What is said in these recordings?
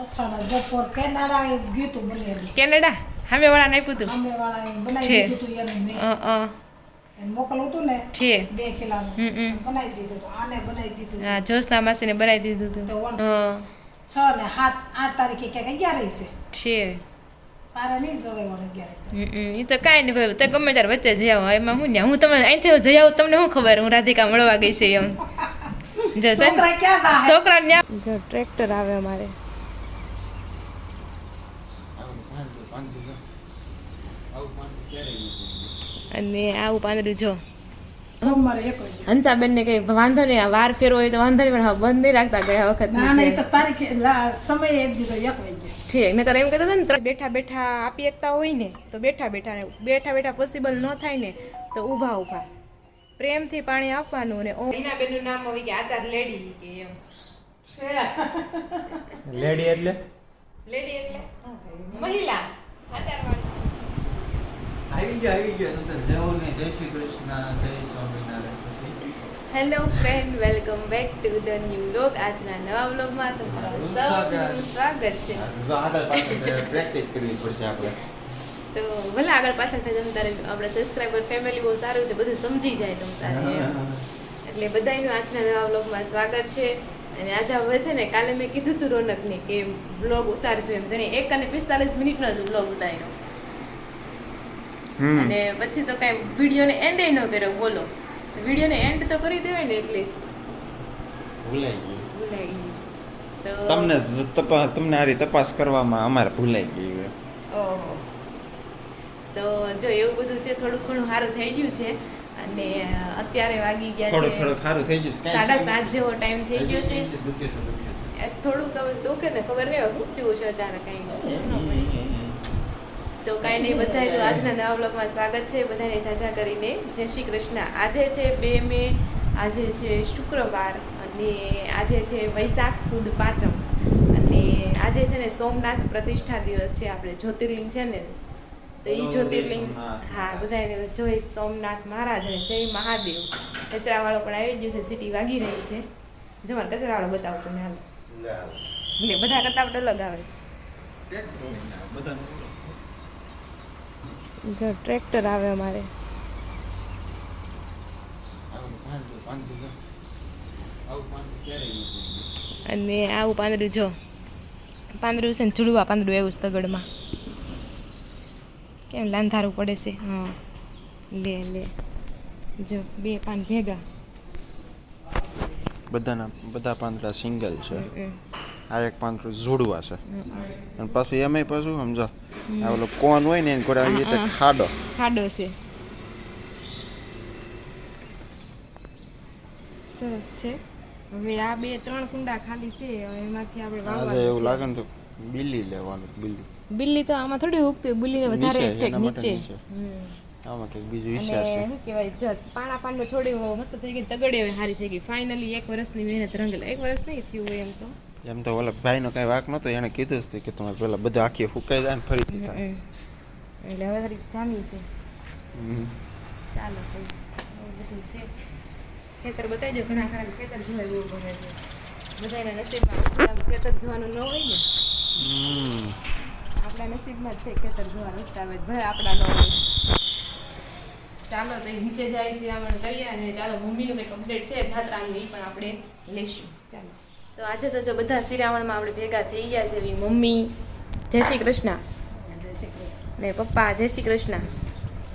અથાણા બપોર કેનેડા ગયું તું બનેલું. કેનેડા સામે વાળાને આપ્યું હતું. અમે વાળા બનાવી દીધું તું એને મેં. એને મોકલવું હતું ને છે 2 કિલોનું. બનાવી દીધું હતું. આને બનાવી દીધું. હા જોશના માસીને બનાવી દીધું હતું. તો હા 6 ને 7 8 તારીખે ક્યાંક 11 છે. છે તારે નહીં જવાય વળે 11. એ તો કાંઈ નહીં ભાઈ, તે ગમે ત્યારે વચ્ચે જઈ આવો, એમાં હું ને હું તમને અહીંથી જઈ આવું, તમને શું ખબર હું રાધિકા મળવા ગઈ છે એમ. છોકરા ક્યાં જાહે? છોકરા ને જો ટ્રેક્ટર આવે અમારે. અને આવું પાંદડું જો સોમવારે 1 વાગે. હંસાબેન ને કઈ વાંધો નહીં, આ વાર ફેરવો હોય તો વાંધો નહીં, પણ હા બંધ નહીં રાખતા ગયા વખત ના ના, એ તો તારીખે સમય એક દીધો 1 વાગે. ઠીક નકર એમ કહેતા હતા ને બેઠા બેઠા આપી એકતા હોય ને તો બેઠા બેઠા પોસિબલ ન થાય ને તો ઊભા ઊભા પ્રેમથી પાણી આપવાનું. ને એના બેનનું નામ હોય કે આચાર લેડી કે એમ. લેડી એટલે મહિલા આચાર વાળી. આવી ગયો તમે જવું નહીં. જય શ્રી કૃષ્ણ, જય સ્વામિનારાયણ. પછી hello friend, welcome back to the new vlog. આજના નવા વ્લોગમાં તમારું સૌનું સ્વાગત છે. જો આગળ પાછળ પ્રેક્ટિસ કરવી પડશે આપણે. તો ભલે આગળ પાછળ થઈ જાય તારે આપણે સબસ્ક્રાઈબર ફેમિલી બહુ સારું છે, બધું સમજી જાય તમ તારે એમ. એટલે બધાયનું આજના નવા વ્લોગમાં સ્વાગત છે. અને આજે હવે છે ને કાલે મેં કીધું હતું રોનકને કે વ્લોગ ઉતારજો એમ, તેને 1:45 નો જ વ્લોગ ઉતાર્યો. અને પછી તો કાંઈ વિડીયોને એન્ડ ન કર્યો. બોલો, વિડીયોને એન્ડ તો કરી દેવાય ને એટલીસ્ટ. ભૂલાઈ ગયું તો તમને આરી તપાસ કરવામાં અમારે ભૂલાઈ ગયું. ઓહો, તો જો એવું બધું છે, થોડું ઘણું સારું થઈ ગયું છે. અને અત્યારે વાગી ગયા છે થોડું ખારું થઈ ગયું છે. 7:30 જેવો ટાઈમ થઈ ગયો છે. દુખે થોડુંક હવે દુખે ને ખબર નહીં હવે શું થયું છે અચાનક કાંઈ. તો કાંઈ નહીં, બધાય તો આજના નવા બ્લોગમાં સ્વાગત છે. બધાને જાજા કરીને જય શ્રી કૃષ્ણ. આજે છે 2 મે, આજે છે શુક્રવાર અને આજે છે વૈશાખ સુદ પાંચમ. અને આજે છે ને સોમનાથ પ્રતિષ્ઠા દિવસ છે. આપણે જ્યોતિર્લિંગ છે ને, તો એ જ્યોતિર્લિંગ હા બધાને જોઈ સોમનાથ મહારાજ અને જય મહાદેવ. કચરાવાળો પણ આવી ગયો છે, સીટી વાગી રહી છે. જો મારે કચરાવાળો બતાવું તમને હાલ. એટલે બધા કરતા આપણે અલગ આવે છે. જો ટ્રેક્ટર આવે અમારે. અને આવું પાંદડું જો પાંદડું છે ને ઝૂડવા પાંદડું એવું છે તગડમાં. કેમ લાંધારું પડે છે. હા લે જો 2 પાન ભેગા. બધા પાંદડા સિંગલ છે. આ એક પાંદડું જોડવા છે. અને પછી એમાંય પાછું સમજો આ ઓલો કોન હોય ને એને ગોળા આવી રીતે ખાડો છે. સરસ છે. હવે આ 2-3 કુંડા ખાલી છે, હવે એમાંથી આપણે વાવવાનું છે. એવું લાગે ને તો બિલ્લી લેવાનું. બિલ્લી તો આમાં થોડી ઉગતી હોય, બિલ્લીને વધારે ઠેક નીચે. આમાં કંઈક બીજું વિચાર છે. શું કહેવાય, જો પાનનો છોડી મસ્ત થઈ ગઈ, તગડે હવે સારી થઈ ગઈ. ફાઇનલી 1 વર્ષની મહેનત રંગલા. 1 વર્ષ નહીં થયું હોય એમ તો ઓલા ભાઈનો કઈ વાક નતો, એને કીધું જ કે તમારે પેલા બધું આખી ફૂકાઈ જાય ને ફરીથી થાય. એટલે હવે થોડી જામી છે. ચાલો તો એવું બધું છે. ખેતર બતાવી દો. ઘણા ખરા ખેતર જોવાય બહુ ગમે છે. બધાના નસીબમાં ખેતર જોવાનું ન હોય ને. આપણા નસીબમાં જ છે ખેતર જોવાનું. ભાઈ આપણા ન હોય. ચાલો તો નીચે જાય છે આમાં કરીએ. અને ચાલો મમ્મીનું કંઈક અપડેટ છે જાત્રાનું, એ પણ આપણે લઈશું. ચાલો તો આજે તો જો બધા શિરામણમાં આપણે ભેગા થઈ ગયા છે. મમ્મી જય શ્રી કૃષ્ણ, ને પપ્પા જય શ્રી કૃષ્ણ,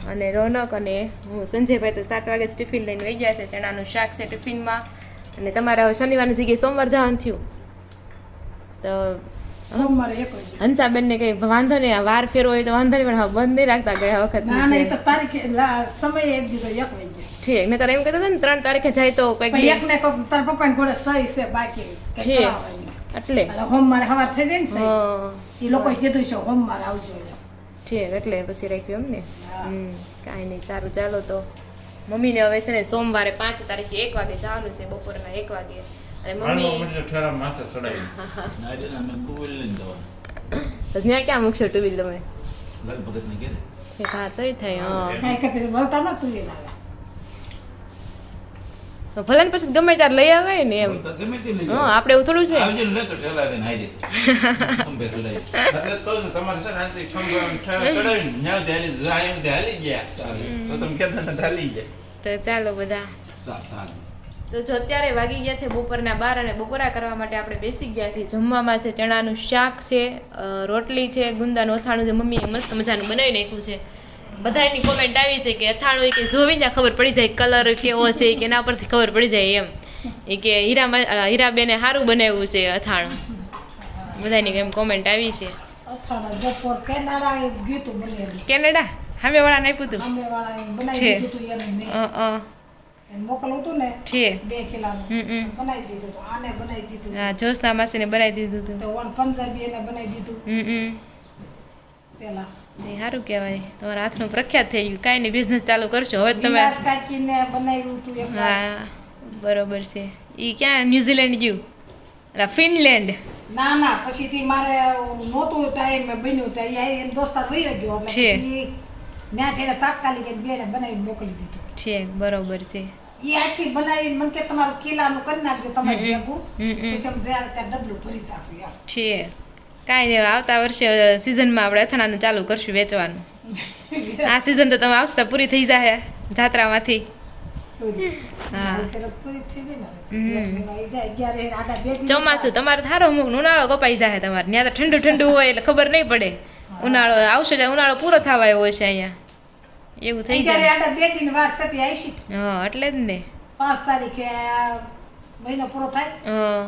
અને રોનક અને હું સંજયભાઈ તો 7 વાગે જ ટિફિન લઈને વહી ગયા છે. ચણાનું શાક છે ટિફિનમાં. અને તમારે હવે શનિવારની જગ્યાએ સોમવાર જવાનું થયું તો સોમવારે 1 વાગે. હંસાબેન ને કઈ વાંધો નહીં, વાર ફેરવો હોય તો વાંધો નહીં, પણ હા બંધ નહીં રાખતા ગયા વખત. ના ના, એ તો તારીખે સમય એક દીધો 1 વાગે. ઠીક નકર એમ કહેતા હતા ને 3 તારીખે જાય તો કંઈક એક ને કોક તાર પપ્પાને ઘોડે સહી છે બાકી છે. એટલે સોમવારે સવાર થઈ જાય ને સહી. એ લોકોએ કીધું છે સોમવારે આવજો. ઠીક એટલે પછી રાખ્યું એમ ને. કાંઈ નહીં, સારું. ચાલો તો મમ્મીને હવે છે ને સોમવારે 5 તારીખે 1 વાગે જવાનું છે, બપોરના 1 વાગે. અને મમ્મી ત્યાં ક્યાં મૂકશો 2 વ્હીલ તમે? હા તોય થાય. હા કાંઈ કે પછી બોલતા ન તું એ લાગે. તો ભલે ને પછી ગમે ત્યારે લઈ આવે ને એમ ગમે તે લઈ હા આપણે એવું થોડું છે આવજે ને તો ઠેલા લઈને આવી જાય ખંભે સુડાઈ એટલે તો જ તમારે છે ને આથી ખંભે ચડાવીને ન્યાવ દે હાલી ગયા તો તમે કહેતા ને હાલી ગયા તો ચાલો બધા સારું તો જો અત્યારે વાગી ગયા છે બપોરના 12 અને બપોરા કરવા માટે આપણે બેસી ગયા છીએ જમવામાં છે ચણાનું શાક છે રોટલી છે ગુંદાનું અથાણું છે મમ્મીએ મસ્ત મજાનું બનાવી નાખ્યું છે બધાની કોમેન્ટ આવી છે કે અથાણું કે જોવી ને ખબર પડી જાય કલર કેવો છે કે એના પરથી ખબર પડી જાય એમ એ કે હીરાબેને સારું બનાવ્યું છે અથાણું બધાની એમ કોમેન્ટ આવી છે અથાણા બપોર કેનાડા ગીતું બનેલું કેનેડા સામે વાળાને આપ્યું હતું અમે વાળા બનાવી છે. દીધું તું એને મેં મોકલવું હતું ને છે 2 કિલોનું બનાવી દીધું હતું આને બનાવી દીધું હા જોશના માસીને બનાવી દીધું હતું તો વન પંજાબી એને બનાવી દીધું પેલા એ સારું કહેવાય તમારા હાથનું પ્રખ્યાત થઈ ગયું કાંઈ નહીં બિઝનેસ ચાલુ કરશો હવે તમે વિલાસ કાકીને બનાવ્યું હતું એક વાર. હા બરોબર છે એ ક્યાં ન્યુઝીલેન્ડ ગયું એટલે ફિનલેન્ડ ના ના પછી થી મારે નહોતું ટાઈમ બન્યું તો એ એને દોસ્તાર વયો ગયો એટલે છે. પછી ત્યાં થઈને તાત્કાલિક એક બેને બનાવી મોકલી દીધું છે બરોબર છે એ આખી બનાવી મને કે તમારું કિલ્લાનું કરી નાખજો તમારે ભેગું હમ. પછી અમે જ્યારે ત્યાં ડબલું ભરી સાપું યાર છે કાંઈ નહીં આવતા વર્ષે સિઝનમાં આપણે અથાણાનું ચાલુ કરશું વેચવાનું આ સિઝન તો તમે આવતા પૂરી થઈ જાય જાત્રામાંથી હા. પૂરી થઈ જાય ને આવી જાય 11 આડા 2 દિવસ ચોમાસું તમારે થારો મૂક ઉનાળો કપાઈ જાય તમારે ત્યાં તો ઠંડુ ઠંડુ હોય એટલે ખબર નહીં પડે ઉનાળો આવશે જાય ઉનાળો પૂરો થવા આવ્યો છે અહીંયા એવું થઈ ત્યારે જાય આડા 2 દિન વાર સતી આવીશી હા એટલે જ ને 5 તારીખે મહિનો પૂરો થાય હા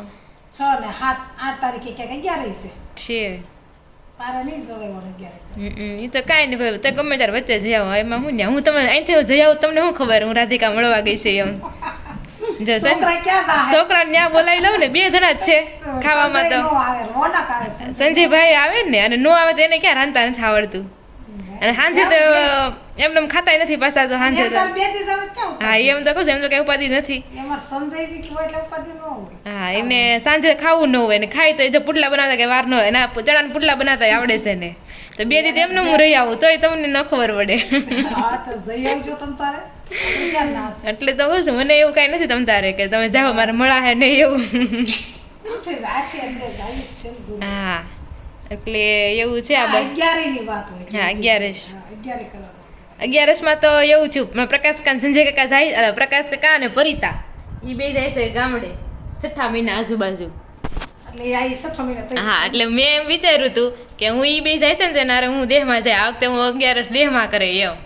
6 ને 7 8 તારીખે ક્યાંક 11 છે છે પારા નહીં જવાય વળે 11 એ તો કાંઈ નહીં ભાઈ તે ગમે ત્યારે વચ્ચે જઈ આવો એમાં હું ને હું તમે અહીંથી જઈ આવું તમને શું ખબર હું રાધિકા મળવા ગઈ છે એમ જો છોકરા ક્યાં જાય છોકરાને ત્યાં બોલાવી લઉં ને 2 જણા જ છે ખાવામાં તો આવે રોનક આવે છે સંજયભાઈ આવે ને અને નો આવે તો એને ક્યાં રાંધતા નથી આવડતું અને સાંજે તો એમને ખાતાય નથી પાછા તો સાંજે તો તાર 2 દિવસ આવે કેવું હા એમ તો કહું છું એમ તો કઈ ઉપાધિ નથી એમાં સંજય ની હોય એટલે ઉપાધિ ન હોય હા એને સાંજે ખાવું ન હોય ને ખાય તો એ જે પુટલા બનાવતા કે વાર ન હોય એના ચણાના પુટલા બનાવતા આવડે છે ને તો 2 દી એમને હું રહી આવું તોય તમને ન ખબર પડે હા તો જઈ આવજો તમ તારે આપણે ક્યાં ના હશે? એટલે તો કહું છું મને એવું કાંઈ નથી તમ તારે કે તમે જાઓ મારે મળા હે નહીં એવું આમ થઈ જાય છે અંદર જાય જ છે ને ગુરુ. હા એટલે એવું છે આ હા, બધું 11 ની વાત હોય હા 11 હા, 11 કલાક 11 તો એવું થયું પ્રકાશ કાકા સંજય કાકા જાય પ્રકાશ કાકા અને પરિતા એ બે જાય છે ગામડે 6ઠા મહિના આજુબાજુ એટલે આ 6 મહિના થઈ હા એટલે મેં એમ વિચાર્યું હતું કે હું એ બે જાય છે ને તેના હારે હું દેહમાં જાય આ વખતે હું 11 દેહમાં કરે એમ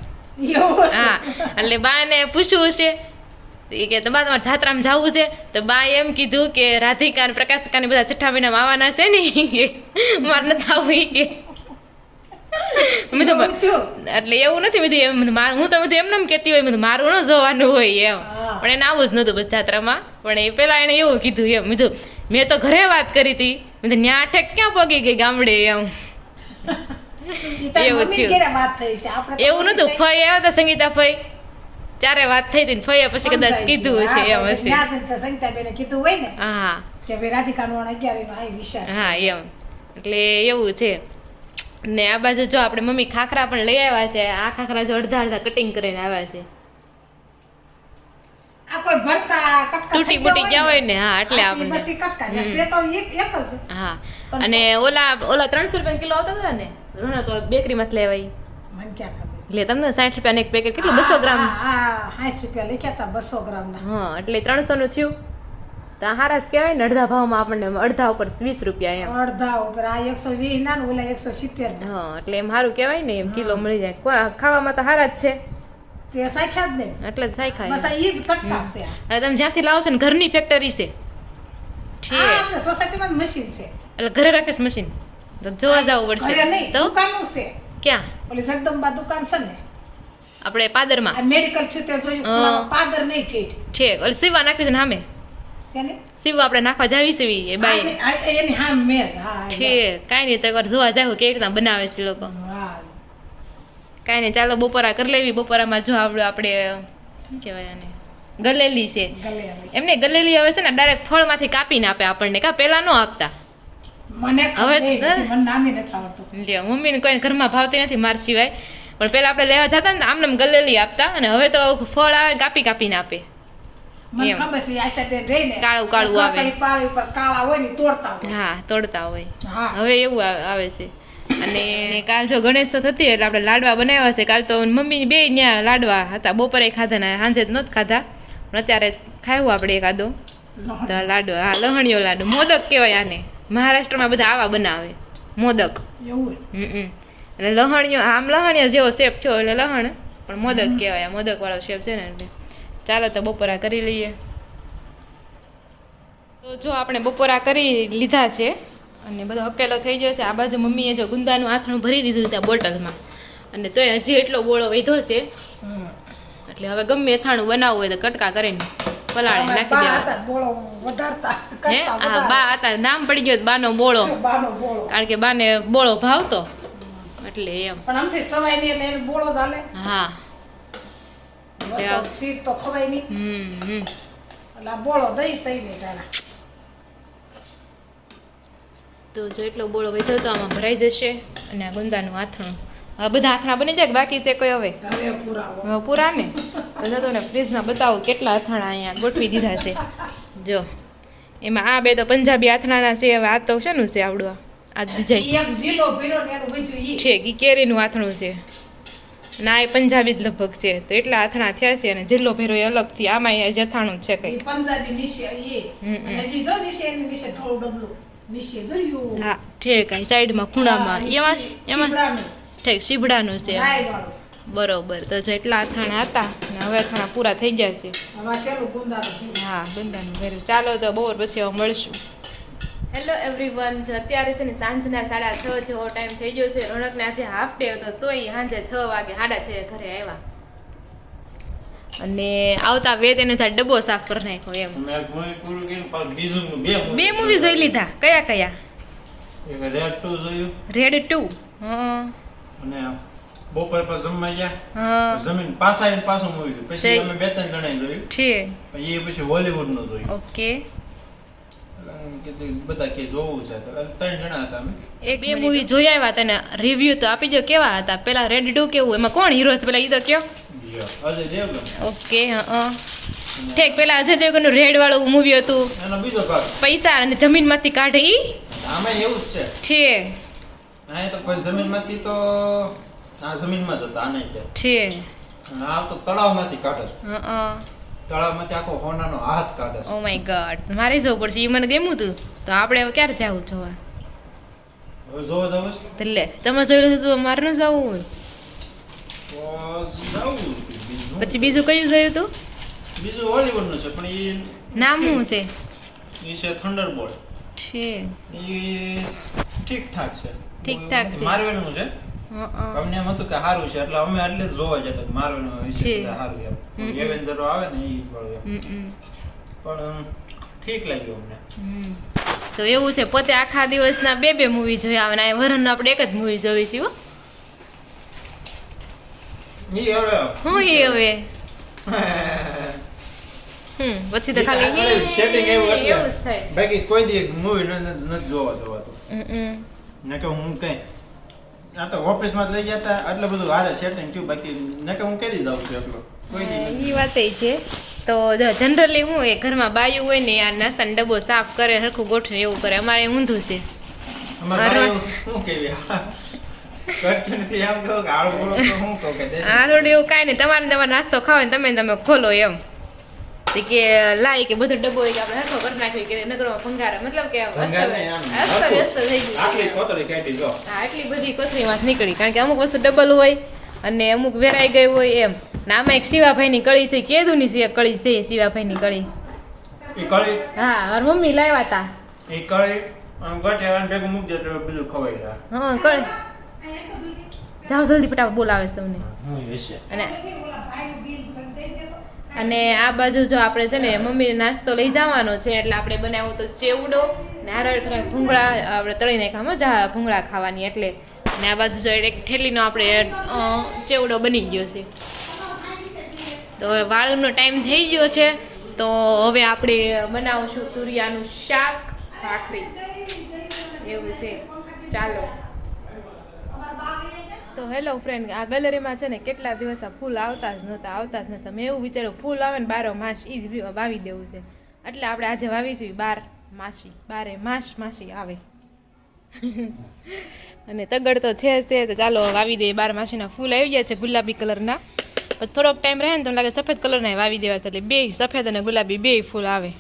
એવું હા એટલે બાને પૂછ્યું છે એ કે તમારે જાત્રામાં જવું છે તો બા એમ કીધું કે રાધિકા અને પ્રકાશ કાકા બધા 6ઠા મહિનામાં આવવાના છે ને મારે નથી આવવું ઈ કે મેં તો એવું થયું? એટલે એવું નથી બધું એમ હું તો બધું એમને એમ કહેતી હોય બધું મારું ન જવાનું હોય એમ હા. પણ એને આવું જ નહોતું બસ જાત્રામાં પણ એ પેલા એને એવું કીધું એમ કીધું મેં તો ઘરે વાત કરી હતી મેં ન્યા ઠેક ક્યાં પગી ગઈ ગામડે એમ ઈ તારી એવું મમ્મી થયું. કેરે વાત થઈ છે આપણે તો એવું નતું ફઈ આવ્યા હતા સંગીતા ફઈ ત્યારે વાત થઈ હતી ને ફઈએ પછી કદાચ કીધું હશે એમ હશે ત્યાં જઈને તો સંગીતાબેને કીધું હોય ને હા કે ભાઈ રાધિકાનો 11 નો આ વિચાર છે. હા એમ એટલે એવું છે ને આ બાજુ જો આપણે મમ્મી ખાખરા પણ લઈ આવ્યા છે આ ખાખરા જો અડધા કટિંગ કરીને આવ્યા છે આ કોઈ ભરતા કટકા તૂટી બૂટી ગયા હોય ને હા એટલે આપણને આપણને બસ ઈ કટકા ને છે તો એક જ હા અને ઓલા 300 રૂપિયા કિલો આવતા હતા ને રોનક બેકરીમાંથી લેવાય મને ક્યાં ખબર એટલે તમને 60 રૂપિયા એક પેકેટ કેટલું 200 ગ્રામ હા 60 રૂપિયા લખ્યા હતા 200 ગ્રામ ના હા એટલે 300 નું થયું તો હારા જ કહેવાય ને અડધા ભાવમાં આપણને અડધા ઉપર 20 રૂપિયા એમ અડધા ઉપર આ 120 ના ને ઓલા 170 ના હા એટલે એમ સારું કહેવાય ને એમ કિલો મળી જાય ખાવામાં તો હારા જ છે તે સાખ્યા જ નહીં એટલે જ થાય બસ ખાય આ ઈ જ કટકા છે આ. હવે તમે જ્યાંથી લાવો છો ને ઘરની ફેક્ટરી છે આ આપણે સોસાયટીમાં મશીન છે એટલે ઘરે રાખે છે મશીન તો જોવા જવું ઘરે પડશે નહીં તો દુકાનનું છે ક્યાં ઓલી જગદંબા દુકાન છે ને આપણે પાદરમાં આ મેડિકલ છે તે જોયું ખુલ્લામાં પાદર નહીં ઠેઠ છે ઓલી સીવા નાખી છે ને સામે છે ને સીવા આપણે નાખવા જાવી સીવી એ બાઈ એની હા મેજ હા છે કાંઈ નહીં તો એકવાર જોવા જાવ કેવી રીતના બનાવે છે લોકો હા કાંઈ નહીં ચાલો બપોરા કરી લેવી બપોરામાં જો આપણે શું કહેવાય આને ગલેલી છે ગલે આવી. એમને ગલેલી હવે છે ને ડાયરેક્ટ ફળમાંથી કાપીને આપે આપણને કા પેલા ન આપતા મને હવે ખબર નથી, મને નામે નથી આવડતું લ્યો મમ્મીને કોઈ ઘરમાં ભાવતી નથી માર સિવાય પણ પેલા આપણે લેવા જતા ને આમને આમ ગલેલી આપતા અને હવે તો ફળ આવે કાપીને આપે મને એમ. ખબર છે આશાબેન રહીને કાળું કાળું આવે. કપાઈ પાળી ઉપર કાળા હોય ને ઈ તોડતા હોય. હા તોડતા હોય. હા હવે એવું આવે છે. અને કાલ જો ગણેશ ચતુર્થી હતી એટલે આપણે લાડવા બનાવ્યા છે. કાલ તો મમ્મી બે ત્યાં લાડવા હતા, બપોરે ખાધા ને સાંજે જ નહોતા ખાધા, પણ અત્યારે ખાયું આપણે એકાદો તો લાડુ. હા લહણીયો લાડુ, મોદક કહેવાય આને. મહારાષ્ટ્રમાં બધા આવા બનાવે મોદક. એવું એટલે લહણીયો, આમ લહણીયો જેવો શેપ થયો એટલે લહણ, પણ મોદક કહેવાય. આ મોદક વાળો શેપ છે ને એટલે ચાલો તો બપોરા કરી લઈએ. તો જો આપણે બપોરા કરી લીધા છે અને બધો હકેલો થઈ જશે. આ બાજુ મમ્મીએ જો ગુંદાનું આથણું ભરી દીધું છે આ બોટલમાં, અને તોય હજી એટલો બોળો વધ્યો છે એટલે હવે ગમે અથાણું બનાવવું હોય તો કટકા કરીને પલાળી નાખી બા દેવા. હતા બોળો વધારતા હે કરતા હા વધારે. બા હતા, નામ પડી ગયું બાનો બોળો, બાનો બોળો કારણ કે બાને બોળો ભાવતો એટલે એમ. પણ આમથી સવાય નહીં એટલે એને બોળો ચાલે. હા બસ તો શીત તો ખવાય નહીં એટલે આ બોળો દઈ તઈને ટાણા. તો જો એટલો બોળો વધ્યો તો આમાં ભરાઈ જશે. અને આ ગુંદાનું આથણું, હવે બધા આથણા બની જાય કે બાકી છે કોઈ? હવે હવે પુરાવો હવે પૂરા ને તો જતો ને ફ્રીજમાં બતાવું કેટલા અથાણા અહીંયા ગોઠવી દીધા છે. જો એમાં આ બે તો પંજાબી અથાણાના છે. હવે આ તો શેનું છે આવડું? આ ડિઝાઇન ઈ એક ઝીલો ભીરો ને એનું બીજું ઈ. છે ઈ કેરીનું આથણું છે, અને આ એ પંજાબી જ લગભગ છે. તો એટલા આથણા થયા છે, અને જિલ્લો ભેરો એ અલગથી. આમાં એ જથાણું છે કંઈ. ઈ પંજાબી નીચે ઈ. અને હજી જો નીચે એની નીચે થોડું ડબલું નીચે જોયું. હા ઠીક, અહીં સાઈડમાં ખૂણામાં એમાં શીબડાનું, ઠીક શીબડાનું છે. રાયવાળું. બરોબર. તો જો એટલા અથાણા હતા ને હવે અથાણા પૂરા થઈ ગયા છે. હવે શેલું ગુંદાનું થયું. હા બંધાનું ભર્યું. ચાલો તો બપોર પછી હવે મળશું. હેલો એવરીવન, જો અત્યારે છે ને સાંજના 6:30 જેવો ટાઈમ થઈ ગયો છે. રોનકને આજે હાફ ડે હતો તોય સાંજે 6 વાગે 6:30 ઘરે આવ્યા, અને આવતા વેત એને ત્યાં ડબ્બો સાફ કરી નાખ્યો એમ. મેં એક movie પૂરું કર્યું, પાછું બીજું બે મૂવી જોઈ લીધા. કયા કયા? એક રેડ 2 જોયું, રેડ 2. હા અને બપોર પર જમવા ગયા, હા જમીન પાછા આવીને પાછું movie જોયું. પછી તે- અમે 2-3 જણાએ જોયું, ઠીક. પણ એ પછી હોલીવુડ નું જોયું. ઓકે. એટલે એમ કીધું બધા કે જોવું છે, તો 3 જણા હતા અમે. એક બે મૂવી જોઈ આવ્યા તને રિવ્યુ તો આપી દો કેવા હતા. પેલા રેડ 2 કેવું, એમાં કોણ હીરો છે પેલા? ઈ તો કયો. અજય દેવગન, ઓકે. હા ઠીક. પેલા અજય દેવગનનું રેડ વાળું મૂવી હતું, એનો બીજો ભાગ. પૈસા અને જમીનમાંથી કાઢે ઈ. આમાં એવું જ છે. ઠીક આ તો પછી જમીનમાંથી તો આ જમીનમાં જ હતા, આને એટલે. ઠીક. અને આ તો તળાવમાંથી કાઢે છે. હા. તળાવમાંથી આખો હોનાનો હાથ કાઢે છે. ઓ માય ગોડ, મારે જવું પડશે. ઈ મને ગમ્યું હતું. તો આપણે હવે ક્યારે જવું જોવા? હવે જોવા જવું છે તો લે તમે જોઈ લીધું તો મારે ન જવું હોય. તો જવું છે. બીજું પછી બીજું કયું જોયું તું? બીજું હોલીવુડનું છે, પણ નામ શું છે? એ છે થંડરબોલ્ટ. ઠીક. એ ઠીકઠાક છે. ઠીકઠાક છે. માર્વેલનું છે. હા. અમને એમ હતું કે સારું છે, એટલે અમે એટલે જ જોવા જતા કે માર્વેલનું વિશે છે. બધા સારું એમ. એવેન્જરો આવે ને એ વાળું એમ. પણ ઠીક લાગ્યું અમને. તો એવું છે, પોતે આખા દિવસના બે મૂવી જોયા આવે, અને વરણનું આપણે એક જ મૂવી જોઈ છીએ. હો. ઈ હવે હું એ હવે પછી તો ખાલી સેટિંગ એવું એવું જ એટલે થાય. બાકી કોઈ દી મૂવી નથી જોવા જવાતું. ને કે હું કઈ આ તો ઓફિસમાં જ લઈ ગયા હતા, એટલે બધું હારે સેટિંગ થયું. બાકી ને કે હું કઈ દી જાઉં છું એટલો કોઈ દી નથી. એ વાત છે. તો જનરલી હું એ ઘરમાં બાયું હોય ને આ નાસ્તાનો ડબ્બો સાફ કરે, હરખું ગોઠવે એવું કરે. અમારે ઊંધું છે. અમારે ભાઈ શું કેવી કરતી નથી એમ કહો કે આળુ ગોળો તો હું કહું કે દેશ આ રોડ એવું કાંઈ નહીં, તમારે નાસ્તો ખાવ ને તમે ખોલો એમ. તો કે લાઈ કે બધો ડબ્બો હોય કે આપણે હરખો કરી નાખ્યો કે નગરમાં ભંગાર, મતલબ કે ભંગાર નહીં, આમ અસ્તવ્યસ્ત થઈ ગયું આટલી છે. કોતરી કાઢી જો. હા એટલી બધી કોથળીમાં નીકળી, કારણ કે અમુક વસ્તુ ડબલ હોય અને અમુક વેરાઈ ગઈ હોય એમ. ને આમાં એક શિવાભાઈની કળી છે, કેદુની છે કળી છે, શિવાભાઈની કળી. એ કળી હા મારી મમ્મી લાવ્યા હતા. એ કળી આમ ગઠિયા ભેગું મૂકી દે એટલે બીજું ખવાઈ જાય. હા કળી. જાઓ જલ્દી ફટાફટ બોલાવે છે તમને. હું હશે અને અને આ બાજુ જો આપણે છે ને મમ્મીને નાસ્તો લઈ જવાનો છે, એટલે આપણે બનાવ્યો તો ચેવડો ને હારે થોડાક ભૂંગળા આપણે તળી નાખ્યા, મજા ભૂંગળા ખાવાની એટલે. ને આ બાજુ જો એક ઠેલીનો આપણે ચેવડો બની ગયો છે. તો હવે વાળુનો ટાઈમ થઈ ગયો છે, તો હવે આપણે બનાવશું તુરિયાનું શાક ભાખરી એવું છે. ચાલો તો હેલો ફ્રેન્ડ, આ ગેલેરીમાં છે ને કેટલા દિવસના ફૂલ આવતા જ નહોતા. મેં એવું વિચાર્યું ફૂલ આવે ને 12 માસ એ જ વાવી દેવું છે, એટલે આપણે આજે વાવીશું 12 માસી આવે. અને તગડ તો છે જ તે, તો ચાલો વાવી દઈએ. 12 માસીના ફૂલ આવી ગયા છે ગુલાબી કલરના. પછી થોડોક ટાઈમ રહે ને તો લાગે સફેદ કલરના વાવી દેવા છે, એટલે બે સફેદ અને ગુલાબી બે ફૂલ આવે.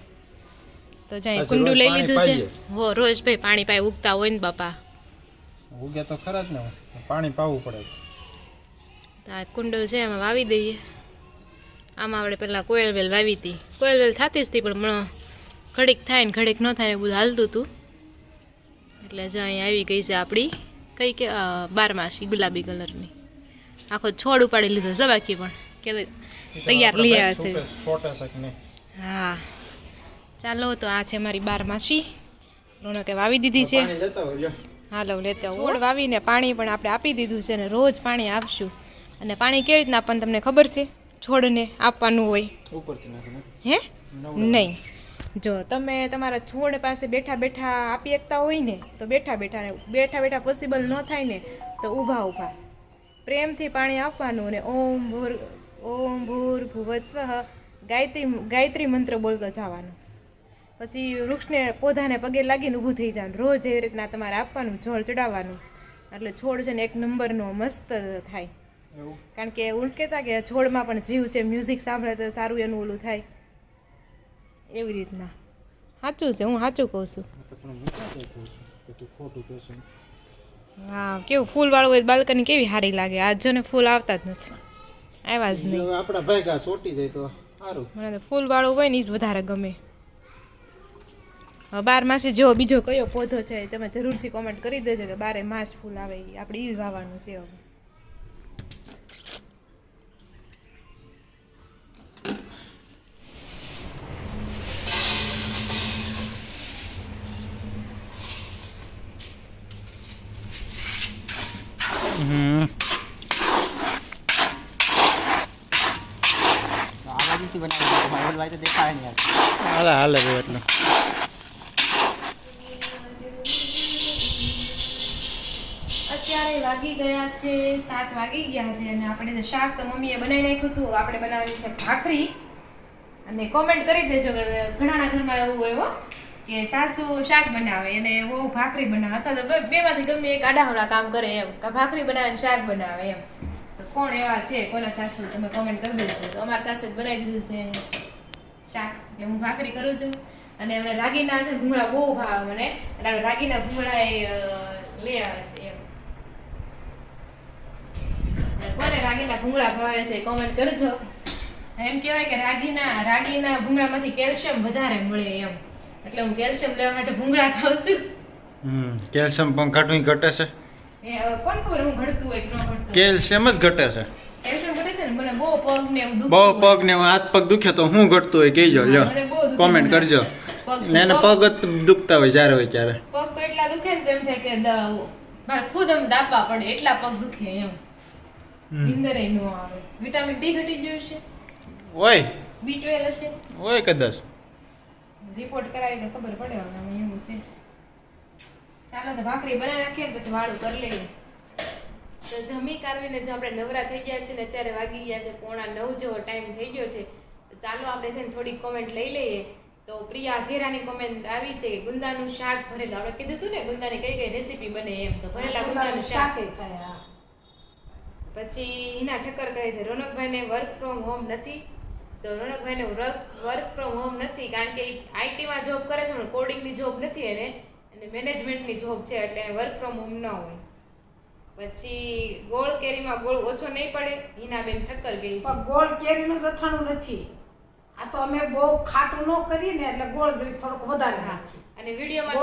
તો જાય કુંડું લઈ લીધું છે. હો રોજ ભાઈ પાણી પાય ઉગતા હોય ને બાપા. ઉગે તો ખરા જ ને, પાણી પાવું પડે. તો આ કુંડો છે એમાં વાવી દઈએ. આમાં આપણે પહેલાં કોયલવેલ વાવી હતી. કોયલવેલ થતી જ હતી, પણ ઘડીક થાય ને ઘડીક ન થાય ને બધું હાલતું હતું. એટલે જો અહીં આવી ગઈ છે આપણી કઈ કે 12 માસી ગુલાબી કલરની. આખો છોડ ઉપાડી લીધો છે, બાકી પણ કે તૈયાર લઈ આવ્યા છે. હા ચાલો, તો આ છે મારી 12 માસી. રોનકે વાવી દીધી છે. હાલો લેતા છોડ વાવીને પાણી પણ આપણે આપી દીધું છે, અને રોજ પાણી આપશું. અને પાણી કેવી રીતના આપણને તમને ખબર છે? છોડને આપવાનું હોય હે નહીં. જો તમે તમારા છોડ પાસે બેઠા બેઠા આપી શકતા હોય ને તો બેઠા બેઠા પોસિબલ ન થાય ને તો ઊભા પ્રેમથી પાણી આપવાનું. અને ઓમ ભૂર ભુવસ્વઃ ગાયત્રી મંત્ર બોલતો જવાનું. પછી વૃક્ષને પોધાને પગે લાગીને ઊભું થઈ જવાનું. રોજ એવી રીતના તમારે આપવાનું, જળ ચડાવવાનું, એટલે છોડ છે ને 1 નંબરનો મસ્ત થાય. કારણ કે એવું કહેતા કે છોડમાં પણ જીવ છે, મ્યુઝિક સાંભળે તો સારું એનું ઓલું થાય. એવી રીતના સાચું છે, હું સાચું કહું છું. હા, કેવું ફૂલ વાળું હોય બાલ્કની કેવી સારી લાગે. આજ જો ને ફૂલ આવતા જ નથી, આવ્યા જ નહીં. આપણા ભાગ્યા છોટી જાય તો સારું. મને તો ફૂલ વાળું હોય ને એ જ વધારે ગમે. 12 માસી જેવો બીજો કયો પૌધો છે તમે જરૂરથી કોમેન્ટ કરી દેજો કે 12 માસ ફૂલ આવે. આપણે એ વાવવાનું છે હવે. હાલે એટલે અત્યારે વાગી ગયા છે 7 વાગી ગયા છે, અને આપણે જે શાક તો મમ્મીએ બનાવી નાખ્યું હતું. આપણે બનાવવાની છે ભાખરી. અને કોમેન્ટ કરી દેજો કે ઘણાના ઘરમાં એવું હોય હો કે સાસુ શાક બનાવે અને બહુ ભાખરી બનાવે, અથવા તો બેમાંથી ગમે એક આડાહવડા કામ કરે એમ, કે ભાખરી બનાવે અને શાક બનાવે એમ. તો કોણ એવા છે, કોના સાસુ, તમે કોમેન્ટ કરી દેજો. તો અમારા સાસુ બનાવી દીધું છે શાક, એટલે હું ભાખરી કરું છું. અને મને રાગીના છે ભૂંગળા બહુ ભાવે મને, એટલે રાગીના ભૂંગળા લઈ આવે છે એમ. કોને રાગીના ભૂંગળા ભાવે છે કોમેન્ટ કરજો. એમ કહેવાય કે રાગીના ભૂંગળામાંથી કેલ્શિયમ વધારે મળે એમ, એટલે હું કેલ્શિયમ લેવા માટે ભૂંગળા ખાઉં છું. કેલ્શિયમ પણ ઘટે છે. કોણ ખબર હું ઘટતું હોય કે ન ઘટતું? કેલ્શિયમ જ ઘટે છે. કેલ્શિયમ ઘટે છે ને. મને બહુ પગ ને એવું દુખે, બહુ પગ ને હાથ પગ દુખે તો હું ઘટતું હોય કહેજો, લ્યો કોમેન્ટ કરજો. એને પગ જ દુખતા હોય જ્યારે હોય ત્યારે. પગ તો એટલા દુખે ને તેમ થાય કે મારે ખુદ આમ દાબવા પડે, એટલા પગ દુખે એમ. નીંદરે ન આવે. વિટામિન ડી ઘટી ગયું છે, ઓય B12 હશે, ઓય કદાચ રિપોર્ટ કરાવી તો ખબર પડે હવે આમાં એવું છે. ચાલો તો ભાખરી બનાવી નાખીએ ને પછી વાળું કરી લઈએ. તો જમી કારવીને જો આપણે નવરા થઈ ગયા છે ને અત્યારે વાગી ગયા છે 9:15 જેવો ટાઈમ થઈ ગયો છે. તો ચાલો આપણે છે ને થોડી કોમેન્ટ લઈ લઈએ. તો પ્રિયા ઘેરાની કોમેન્ટ આવી છે કે ગુંદાનું શાક ભરેલું. આપણે કીધું હતું ને ગુંદાની કઈ રેસીપી બને એમ, તો ભરેલા ગુંદાનું શાક. પછી હિના ઠક્કર કહે છે રોનકભાઈને વર્ક ફ્રોમ હોમ નથી. તો રોનકભાઈને વર્ક ફ્રોમ હોમ નથી, કારણ કે આઈટીમાં જોબ કરે છે, કોડિંગની જોબ નથી એને, અને મેનેજમેન્ટની જોબ છે, એટલે વર્ક ફ્રોમ હોમ ન હોય. પછી ગોળ કેરીમાં ગોળ ઓછો નહીં પડે, હિનાબેન ઠક્કર ગઈ છે. ગોળ કેરીનું અથાણું નથી, આ તો અમે બહુ ખાટું ન કરીએ ને એટલે ગોળ જરીક થોડુંક વધારે નાખીએ. અને વિડીયોમાં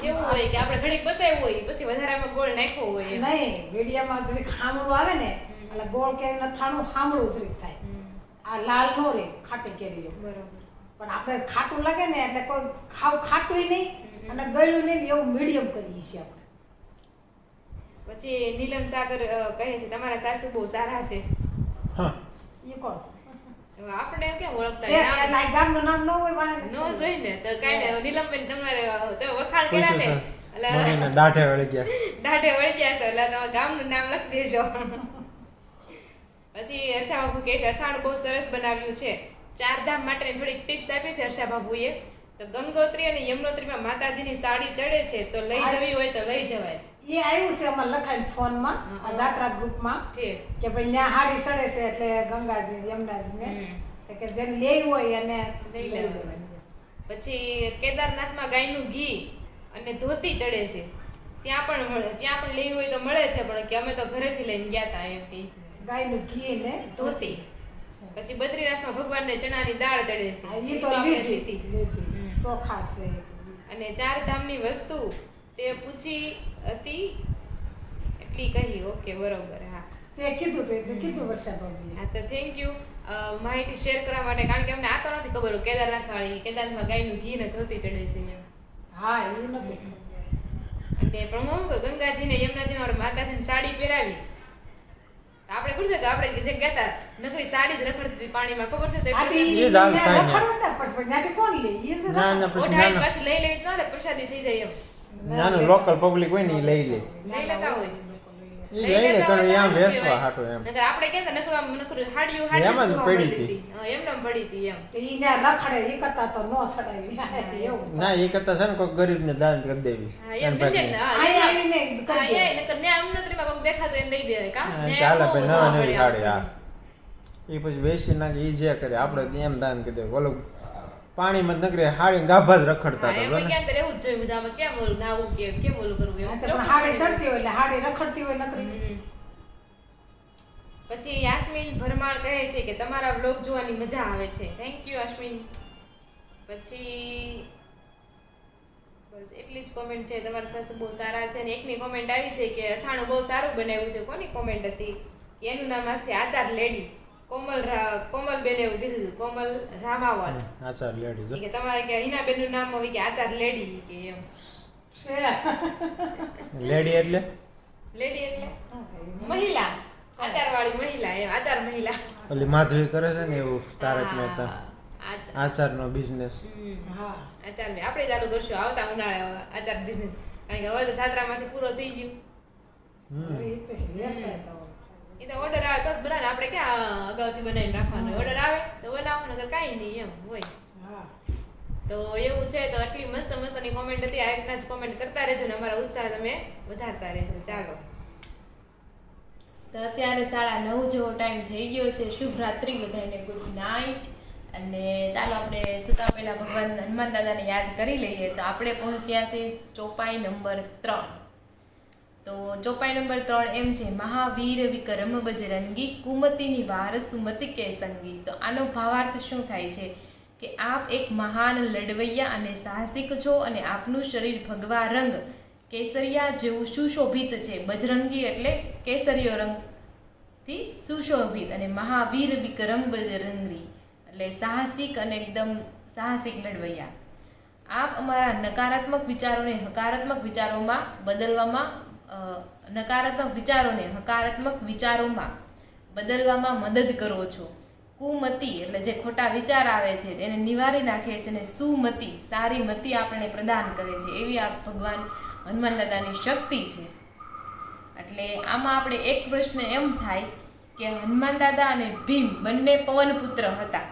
એવું હોય કે આપણે ઘડીક બતાવ્યું હોય પછી વધારામાં ગોળ નાખ્યો હોય. નહીં, વિડીયોમાં જરીક હામળું આવે ને એટલે ગોળ કેરીનું અથાણું હામળું જરીક થાય. આ લાલ નો રે ખાટી કેરી બરોબર. પણ આપણે ખાટું લાગે ને એટલે કોઈ ખાટું નહીં અને ગળ્યું નહીં, એવું મીડિયમ કરીએ છીએ આપણે. પછી નીલમ સાગર કહે છે તમારા સાસુ બહુ સારા છે. હા, એ કોણ? આપણે કેમ ઓળખતા છે એટલે ગામનું નામ ન હોય વાળે ન જોઈને તો કાઈ નહીં. નીલમબેન તમારે તમે વખાણ કર્યા ને મમ્મીને દાઢે વળી ગયા. દાઢે વળી ગયા છે એટલે તમે ગામનું નામ લખી દેજો. પછી હર્ષા બાબુ કહે છે અથાણું બહુ સરસ બનાવ્યું છે. ચારધામ માટેની થોડીક ટિપ્સ આપી છે હર્ષા બાબુએ. તો ગંગોત્રી અને યમનોત્રીમાં માતાજીની સાડી ચડે છે તો લઈ જવી હોય તો લઈ જવાય. એ આવ્યું છે અમારે લખાય ફોનમાં આ જાત્રા ગ્રુપમાં ઠીક. કે ભાઈ ત્યાં હાડી સડે છે એટલે ગંગાજી યમુનાજીને કે જેને લેવું હોય એને લઈ લઈ લેવાનું. લેવાની. પછી કેદારનાથમાં ગાયનું ઘી અને ધોતી ચડે છે. ત્યાં પણ મળે, ત્યાં પણ લેવી હોય તો મળે છે પણ કે અમે તો ઘરેથી લઈને ગયા હતા એમ કે ગાયનું ઘી ને ધોતી. પછી બદ્રીનાથમાં ભગવાનને ચણાની દાળ ચડે છે. હા, ઈ ઈ તો તો આપણે લીધી સોખા છે. અને ચાર ધામની વસ્તુ તે પૂછી હતી એટલી કહી. ઓકે બરોબર. હા તે કીધું તો એટલે કીધું વર્ષા ભાભીએ. હા તો થેન્ક યુ માહિતી શેર કરવા માટે. કારણ કે અમને આ તો નથી ખબર કેદારનાથ વાળી કેદારનાથમાં ગાયનું ઘી ને ધોતી ચડે છે એમ. હા એ નથી અને પણ હું ગંગાજીને યમુનાજીને મારા માતાજીને સાડી પહેરાવી. આપણે ખબર છે કે આપણે જે ગયા હતા નકરી સાડી જ રખડતી હતી પાણીમાં ખબર છે તો આથી એ જ હાલ થાય ને. રખડો ને પછી ત્યાંથી કોણ લે ઈ જ ના ના પછી ઓઢાઈ નાના પાછી લઈ લેવી તો ને પ્રસાદી થઈ જાય એમ. નાનું લોકલ પબ્લિક હોય ને એ લઈ લે. લઈ લેતા હોય. એ લઈ લે પણ અહીંયા વેસવા હાટો એમ. નકર આપણે કહેતા નકરું હાડીઓ એમ જ જોવા પડી મળતી હતી. હતી. હા એમને એમ પડી હતી એમ. તો ઈ ત્યાં રખડે ઈ કરતા તો નો સડાય એવું ના એ કરતા છે ને કોઈ ગરીબને દાન કરી દેવી. હા એમ એમ બંને ભાગી. ને, હા, આયા એમ. આવીને હા, કરી દે. એય નકર ન્યા અમનત્રીમાં કોક દેખાતું એને દઈ દેવાય કાં? હા, ન્યા ચાલે બહુ ભાઈ જોવા નવા મળે નવી સાડી આપણને. હા એ પછી વેચી નાખે એ જે કરે આપણે એમ દાન કરી દે. ઓલું પાણીમાં નકરે હાડી ગાભા જ રખડતા હા, હતા એમાં ને. ક્યાંક તો રહેવું જ જોઈએ બધામાં. કેમ ઓલું નાવું કે કેમ ઓલું કરવું હા, એવું. તો પણ હાડી સડતી હોય એટલે હાડી રખડતી હોય નકરી. હમ. પછી યાસ્મીન ભરમાળ કહે છે કે તમારા વ્લોગ જોવાની મજા આવે છે. Thank you Yasmin. પછી બસ એટલી જ કોમેન્ટ છે. તમારા સાસુ બહુ સારા છે. અને એકની કોમેન્ટ આવી છે કે અથાણું બહુ સારું બનાવ્યું છે. કોની કોમેન્ટ હતી? એનું નામ આજથી આચાર લેડી કોમલબેન એવું કીધું હતું. કોમલ રામાવત. આચાર લેડીઝ ઈ કે તમારે કે હિનાબેનનું નામ હવે કે આચાર લેડી કે એમ. છે. લેડી એટલે લેડી એટલે હા, કઈ મહિલા. આચારવાળી મહિલા એમ. આચાર મહિલા. ઓલી માધવી કરે છે ને એવું તારક હા, મહેતા આચાર. આચારનો બિઝનેસ. હા આચાર ને આપણે ચાલુ કરશું આવતા ઉનાળે આચાર બિઝનેસ. કારણ કે હવે તો છાત્રામાંથી પૂરો થઈ ગયું. ઈ તો વેચાય તો. એ તો ઓર્ડર આવે તો જ બનાવે. આપણે ક્યાં અગાઉથી બનાવીને રાખવાનો. ઓર્ડર આવે તો બનાવો નકર કાંઈ નહીં એમ હોય. હા તો એવું છે. તો આટલી મસ્ત મસ્તની કોમેન્ટ હતી. આ રીતના જ કોમેન્ટ કરતા રહેજો ને અમારા ઉત્સાહ તમે વધારતા રહેજો. ચાલો તો અત્યારે 9:30 જેવો ટાઈમ થઈ ગયો છે. શુભ રાત્રિ બધાને. Good night. અને ચાલો આપણે સુતા પહેલા ભગવાન હનુમાન દાદાને યાદ કરી લઈએ. તો આપણે પહોંચ્યા છે ચોપાઈ નંબર 3. તો ચોપાઈ નંબર 3 એમ છે મહાવીર વિક્રમ બજરંગી કુમતિની વાર સુમતિ કે સંગી. તો આનો ભાવાર્થ શું થાય છે કે આપ એક મહાન લડવૈયા અને સાહસિક છો અને આપનું શરીર ભગવા રંગ કેસરિયા જેવું સુશોભિત છે. બજરંગી એટલે કેસરીયો રંગથી સુશોભિત. અને મહાવીર વિક્રમ બજરંગી એટલે સાહસિક અને એકદમ સાહસિક લડવૈયા. આપ અમારા નકારાત્મક વિચારોને હકારાત્મક વિચારોમાં બદલવામાં હકારાત્મક વિચારોમાં બદલવામાં મદદ કરો છો. કુમતિ એટલે જે ખોટા વિચાર આવે છે એને નિવારી નાખે છે. અને સુમતિ સારી મતિ આપણને પ્રદાન કરે છે. એવી આ ભગવાન હનુમાન દાદાની શક્તિ છે. એટલે આમાં આપણે એક પ્રશ્ન એમ થાય કે હનુમાન દાદા અને ભીમ બંને પવન પુત્ર હતા.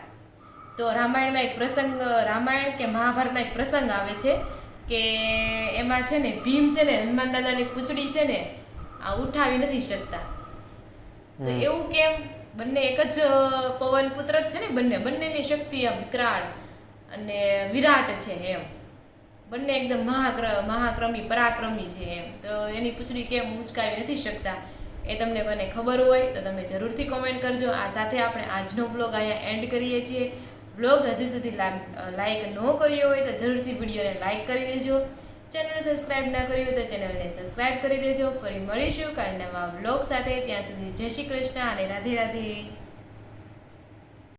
તો રામાયણમાં એક પ્રસંગ, રામાયણ કે મહાભારતમાં એક પ્રસંગ આવે છે કે એમાં છે ને ભીમ છે ને હનુમાન દાદાની પૂંછડી છે ને આ ઉઠાવી નથી શકતા. તો એવું કેમ? બંને એક જ પવન પુત્ર જ છે ને. બંનેની શક્તિ એમ વિકરાળ અને વિરાટ છે એમ. બંને એકદમ મહાક્રમી પરાક્રમી છે એમ. તો એની પૂંછડી કેમ ઉચકાવી નથી શકતા એ તમને કોઈને ખબર હોય તો તમે જરૂરથી કોમેન્ટ કરજો. આ સાથે આપણે આજનો બ્લોગ અહીંયા એન્ડ કરીએ છીએ. બ્લોગ હજી સુધી લાઈક ન કર્યો હોય તો જરૂરથી વિડીયોને લાઈક કરી દેજો. ચેનલ સબસ્ક્રાઈબ ના કરી હોય તો ચેનલને સબસ્ક્રાઈબ કરી દેજો. ફરી મળીશું કાલે નવા બ્લોગ સાથે. ત્યાં સુધી જય શ્રી કૃષ્ણ અને રાધે રાધે.